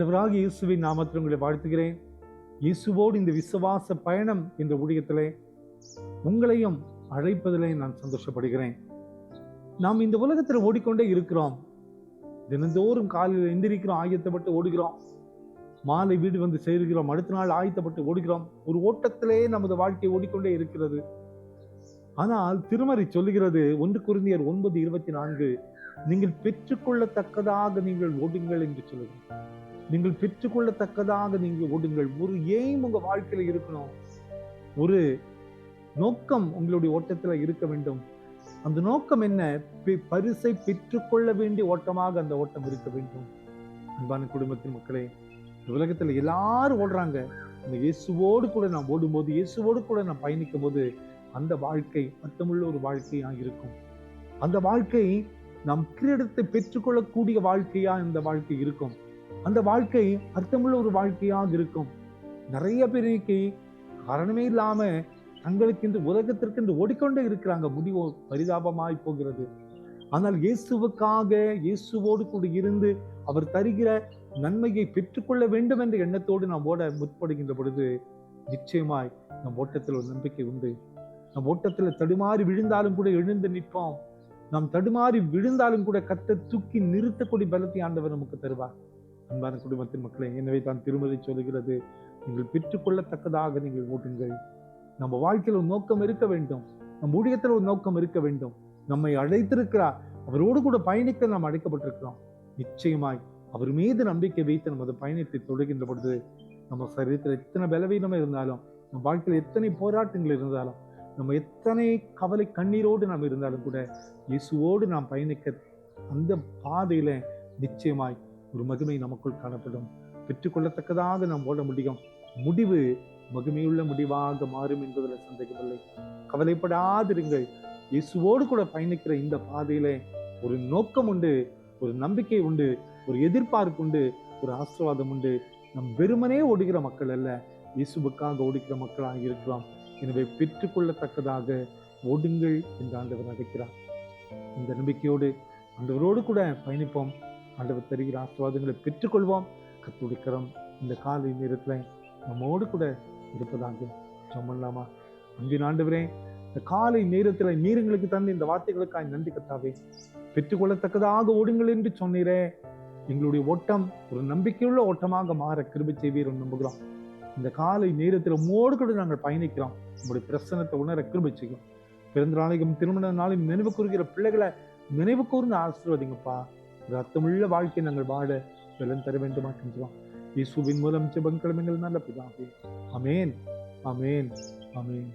ஆண்டவராகிய இயேசுவின் நாமத்தில் உங்களை வாழ்த்துகிறேன். இயேசுவோடு இந்த விசுவாச பயணம் என்ற ஊழியத்திலே உங்களையும் அழைப்பதிலே நான் சந்தோஷப்படுகிறேன். நாம் இந்த உலகத்தில் ஓடிக்கொண்டே இருக்கிறோம். தினந்தோறும் காலையில் எந்திரிக்கிறோம், ஆயத்தப்பட்டு ஓடுகிறோம். மாலை வீடு வந்து சேர்கிறோம், அடுத்த நாள் ஆயத்தப்பட்டு ஓடுகிறோம். ஒரு ஓட்டத்திலே நமது வாழ்க்கை ஓடிக்கொண்டே இருக்கிறது. ஆனால் திருமறை சொல்லுகிறது 1 கொரிந்தியர் 9:24, நீங்கள் பெற்றுக்கொள்ளத்தக்கதாக நீங்கள் ஓடுங்கள் என்று சொல்லுங்கள். நீங்கள் பெற்றுக்கொள்ளத்தக்கதாக நீங்கள் ஓடுங்கள். ஒரு எய்ம் உங்க வாழ்க்கையில இருக்கணும். ஒரு நோக்கம் உங்களுடைய ஓட்டத்துல இருக்க வேண்டும். அந்த நோக்கம் என்ன? பரிசை பெற்றுக்கொள்ள வேண்டிய ஓட்டமாக அந்த ஓட்டம் இருக்க வேண்டும். அன்பான குடும்பத்தின் மக்களே, உலகத்துல எல்லாரும் ஓடுறாங்க. அந்த இயேசுவோடு கூட நாம் ஓடும்போது, இயேசுவோடு கூட நாம் பயணிக்கும் போது அந்த வாழ்க்கை அர்த்தமுள்ள ஒரு வாழ்க்கையாக இருக்கும். அந்த வாழ்க்கை நாம் கிரீடத்தை பெற்றுக்கொள்ளக்கூடிய வாழ்க்கையா இந்த வாழ்க்கை இருக்கும். அந்த வாழ்க்கை அர்த்தமுள்ள ஒரு வாழ்க்கையாக இருக்கும். நிறைய பேருக்கு காரணமே இல்லாம தங்களுக்கு இந்த உலகத்திற்கு என்று ஓடிக்கொண்டே இருக்கிறாங்க. முடிவு பரிதாபமாய் போகிறது. ஆனால் இயேசுவுக்காக இயேசுவோடு கூட இருந்து அவர் தருகிற நன்மையை பெற்றுக்கொள்ள வேண்டும் என்ற எண்ணத்தோடு நாம் ஓட முற்படுகின்ற பொழுது நிச்சயமாய் நம் ஓட்டத்தில் ஒரு நம்பிக்கை உண்டு. நம் ஓட்டத்தில் தடுமாறி விழுந்தாலும் கூட எழுந்து நிற்போம். நாம் தடுமாறி விழுந்தாலும் கூட கர்த்தர் தூக்கி நிறுத்தக்கூடிய பலத்தை ஆண்டவர் நமக்கு தருவார். அன்பான குடும்பத்தின் மக்களே, எனவே தான் திருமறை சொல்லுகிறது, நீங்கள் பெற்றுக்கொள்ளத்தக்கதாக நீங்கள் ஓடுங்கள். நம்ம வாழ்க்கையில் ஒரு நோக்கம் இருக்க வேண்டும். நம் ஊழியத்தில் ஒரு நோக்கம் இருக்க வேண்டும். நம்மை அழைத்திருக்கிறார். அவரோடு கூட பயணிக்க நாம் அழைக்கப்பட்டிருக்கிறோம். நிச்சயமாய் அவர் மீது நம்பிக்கை வைத்து நமது பயணத்தை தொடர்கின்ற பொழுது நம்ம சரீரத்தில் எத்தனை பலவீனமா இருந்தாலும், நம் வாழ்க்கையில் எத்தனை போராட்டங்கள் இருந்தாலும், நம்ம எத்தனை கவலை கண்ணீரோடு நாம் இருந்தாலும் கூட இயேசுவோடு நாம் பயணிக்க அந்த பாதையில நிச்சயமாய் ஒரு மகிமை நமக்குள் காணப்படும். பெற்றுக்கொள்ளத்தக்கதாக நாம் ஓட முடியும். முடிவு மகிமையுள்ள முடிவாக மாறும் என்பதில் சந்தேகமில்லை. கவலைப்படாதிருங்கள். இயேசுவோடு கூட பயணிக்கிற இந்த பாதையில ஒரு நோக்கம் உண்டு, ஒரு நம்பிக்கை உண்டு, ஒரு எதிர்பார்ப்பு உண்டு, ஒரு ஆசீர்வாதம் உண்டு. நம் வெறுமனே ஓடுகிற மக்கள் அல்ல, இயேசுவுக்காக ஓடுகிற மக்களாக இருக்கிறோம். எனவே பெற்றுக்கொள்ளத்தக்கதாக ஓடுங்கள் என்று ஆண்டவர் அழைக்கிறார். இந்த நம்பிக்கையோடு ஆண்டவரோடு கூட பயணிப்போம். ஆண்டவர் தருகிற ஆசீர்வாதங்களை பெற்றுக்கொள்வோம். கர்த்தருடைய கரம் இந்த காலை நேரத்துல நம்மோடு கூட இருப்பதாக சொல்லாமா? அன்பின் ஆண்டவரே, இந்த காலை நேரத்துல நீரங்களுக்கு தந்து இந்த வார்த்தைகளுக்காக நன்றி கர்த்தாவே. பெற்றுக்கொள்ளத்தக்கதாக ஓடுங்கள் என்று சொன்னீரே. எங்களுடைய ஓட்டம் ஒரு நம்பிக்கையுள்ள ஓட்டமாக மாற கிருபை செய்வீர் நம்புகிறோம். இந்த காலை நேரத்தில் உம்மோடு கூட நாங்கள் பயணிக்கிறோம். உங்களுடைய பிரசன்னத்தை உணர கிருபை செய்யும். பிறந்த நாளைக்கும் திருமண நாளையும் நினைவு கூறுகிற பிள்ளைகளை நினைவு கூர்ந்து ஆசீர்வதிங்கப்பா. ஒரு அர்த்தமுள்ள வாழ்க்கையை நாங்கள் வாழ பலன் தர வேண்டுமா செஞ்சோம். இயேசுவின் மூலம் ஜெபங்களும் எங்கள் நல்ல பிதாவே. ஆமென், ஆமென், ஆமென்.